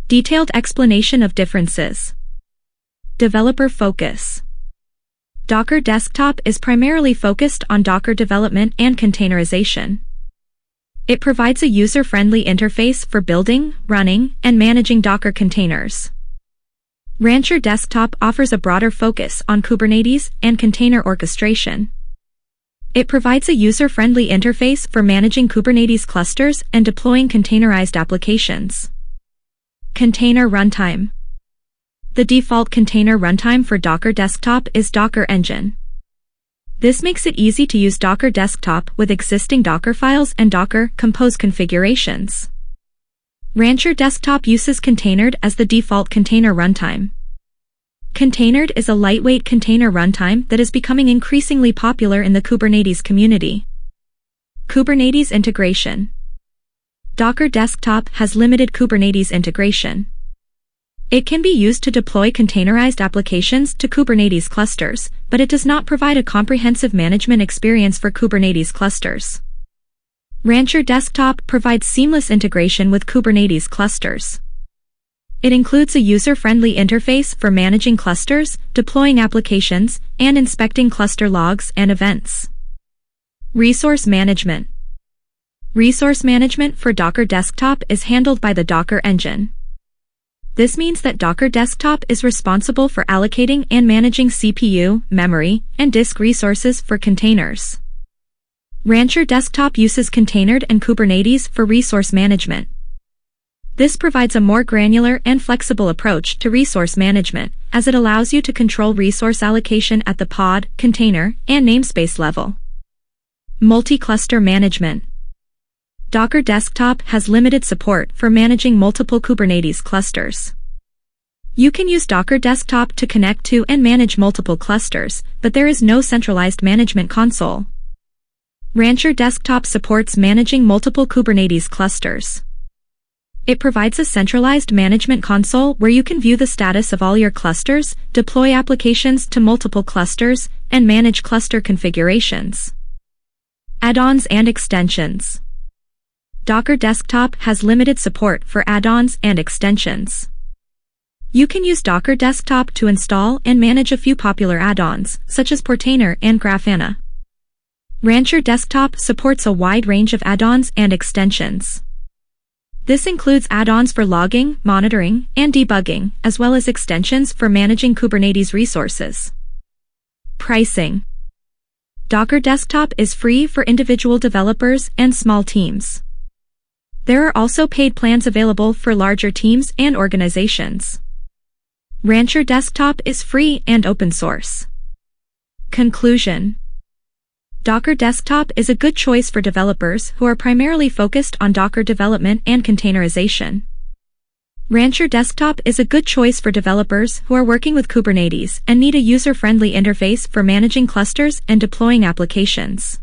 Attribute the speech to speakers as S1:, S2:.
S1: Detailed explanation of differences. Developer focus. Docker Desktop is primarily focused on Docker development and containerization. It provides a user-friendly interface for building, running, and managing Docker containers. Rancher Desktop offers a broader focus on Kubernetes and container orchestration. It provides a user-friendly interface for managing Kubernetes clusters and deploying containerized applications. Container runtime. The default container runtime for Docker Desktop is Docker Engine. This makes it easy to use Docker Desktop with existing Docker files and Docker Compose configurations. Rancher Desktop uses Containerd as the default container runtime. Containerd is a lightweight container runtime that is becoming increasingly popular in the Kubernetes community. Kubernetes integration. Docker Desktop has limited Kubernetes integration. It can be used to deploy containerized applications to Kubernetes clusters, but it does not provide a comprehensive management experience for Kubernetes clusters. Rancher Desktop provides seamless integration with Kubernetes clusters. It includes a user-friendly interface for managing clusters, deploying applications, and inspecting cluster logs and events. Resource management. Resource management for Docker Desktop is handled by the Docker Engine. This means that Docker Desktop is responsible for allocating and managing CPU, memory, and disk resources for containers. Rancher Desktop uses Containerd and Kubernetes for resource management. This provides a more granular and flexible approach to resource management, as it allows you to control resource allocation at the pod, container, and namespace level. Multi-cluster management. Docker Desktop has limited support for managing multiple Kubernetes clusters. You can use Docker Desktop to connect to and manage multiple clusters, but there is no centralized management console. Rancher Desktop supports managing multiple Kubernetes clusters. It provides a centralized management console where you can view the status of all your clusters, deploy applications to multiple clusters, and manage cluster configurations. Add-ons and extensions. Docker Desktop has limited support for add-ons and extensions. You can use Docker Desktop to install and manage a few popular add-ons, such as Portainer and Grafana. Rancher Desktop supports a wide range of add-ons and extensions. This includes add-ons for logging, monitoring, and debugging, as well as extensions for managing Kubernetes resources. Pricing. Docker Desktop is free for individual developers and small teams. There are also paid plans available for larger teams and organizations. Rancher Desktop is free and open source. Conclusion. Docker Desktop is a good choice for developers who are primarily focused on Docker development and containerization. Rancher Desktop is a good choice for developers who are working with Kubernetes and need a user-friendly interface for managing clusters and deploying applications.